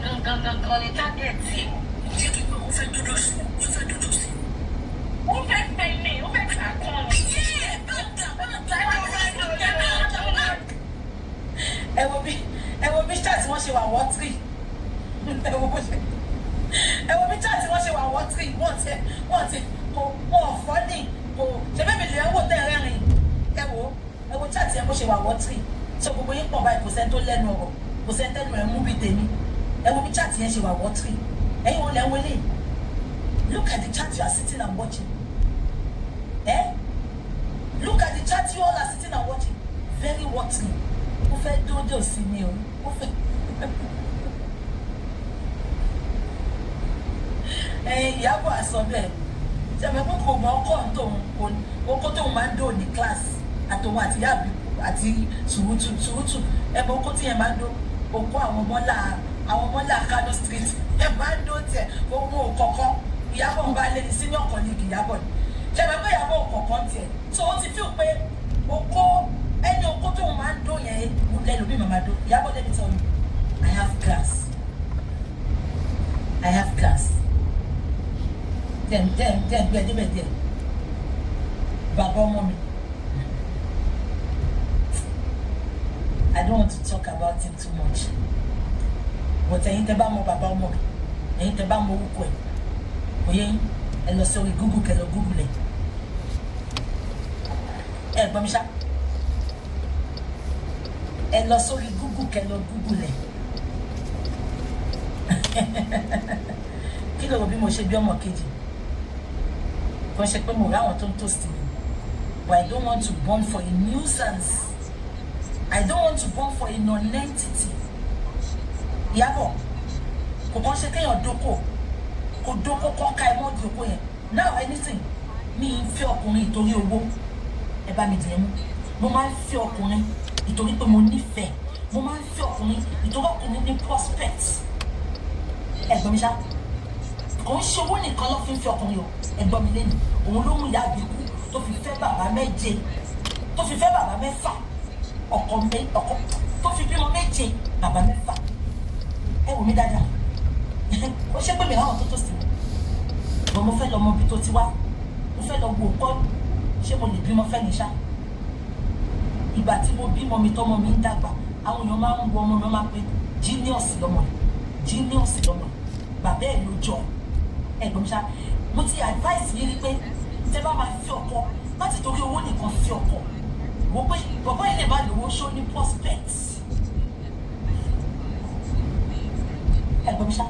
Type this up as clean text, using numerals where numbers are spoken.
gangan ni tágẹ̀tì. Ṣé kí pé ó fẹ́ dúdú sí? Ó fẹ́ dúdú sí? Ó fẹ́ fẹ́ ilé, ó fẹ́ kà kọ́ ni. Ẹ wo bí chat wọ́n ṣe wà wọ́tírì. Ẹ wo bí chat wọ́n ṣe wà wọ́tírì. Wọ́n ti kò fọ́ ní kò ṣe bẹ́ẹ̀ mi lè wò tẹ́ rẹ́rìn. Ẹ wo chat yẹn bó ṣe wà wọ́tírì. So gbogbo yín pọ̀ báyìí kò sẹ́ni tó lẹ́nu ọ̀rọ̀ kò sẹ́ni tẹ́nu ẹ̀ mú bí tèmi. Ẹ wo bí chat yẹn ṣe wà wọ́tírì. Ẹ̀yin wo lẹ́ ń wọlé? Look at the chat you are sitting and watching. Look at the chat you all are sitting and watching. Very watery. Ó fẹ́ dódò sí mi o. Ó fẹ́. Ìyábọ̀ àsọ bẹ́ẹ̀. Ṣé mo kò mọ ọkọ̀ tóun oko tóun máa ń dò ní class àtòun àti yàbí àti sùúrùtù. Ẹ mọ oko tí yẹn máa ń dò. Oko àwọn ọmọlá Kano street. Ẹ máa ń dò tẹ̀ owó kọ̀ọ̀kan. Ìyábọ̀ ń bá lé ní senior colleague Ìyábọ̀ ni. Ṣé mo pé Ìyábọ̀ kọ̀ọ̀kan tiẹ̀? So ó ti feel pé oko ẹni oko tóun máa ń dò yẹn lẹ́nu bí màmá dò. Ìyábọ̀ let me tell you, I have class. Then gbẹ̀dẹ̀gbẹ̀dẹ̀ bàbá ọmọ mi. I don't want to talk about him too much. But ẹ̀yin tẹ́ bá mọ bàbá ọmọ mi, ẹ̀yin tẹ́ bá mọ orúkọ ẹ̀, òye yín ẹ lọ sórí Google kẹ́ lọ Google ẹ̀. Ẹ gbọ́ mi ṣá. Ẹ lọ sórí Google kẹ́ lọ Google ẹ̀. Kí ló rò bí mo ṣe bí ọmọ kejì? Kò ṣe pé mo rí àwọn tó ń toast mi. But I don't want to born for a nuisance. I don't want to born for a non-entity. Ìyábọ̀, kò kàn ṣe kéèyàn dóko kọ́ ká ẹ mọ́ di oko yẹn. Now anything, mi ń fẹ́ ọkùnrin ìtorí owó. Ẹ bá mi dìé mú. Mo máa ń fẹ́ ọkùnrin ìtorí pé mo nífẹ̀ẹ́. Mo máa ń fẹ́ ọkùnrin ìtorí ọkùnrin ní prospect. Ẹ gbọ́ mi ṣá. Kò ń ṣe owó nìkan ló fi ń fẹ́ ọkùnrin o. Ẹ gbọ́ mi lẹ́nu. Òun ló mú ìyá àbíkú tó fi fẹ́ bàbá méje. Tó fi fẹ́ bàbá mẹ́fà. Ọkọ tó fi bímọ méje bàbá mẹ́fà. Ẹ wò mí dáadáa. Ó ṣe pé mi láwọn tó sí mi. Bọ̀ mo fẹ́ lọ mọ ibi tó ti wá. Mo fẹ́ lọ wo nǹkan. Ṣé mo lè bímọ fẹ́ ní ṣá? Ìgbà tí mo bímọ mi tọ́mọ mi ń dàgbà, àwọn èèyàn máa ń wo ọmọ mi máa pe genius lọ́mọ yìí. Bàbá ẹ̀ ló jọ. Ẹ̀gbọ́n ṣá, mo ti advice yìí rí pé tẹ́ bá máa fi ọkọ láti torí owó nìkan fi ọkọ. Mo pé bàbá ilé bá lówó ṣó ní prospects. Ẹ̀gbọ́n ṣá.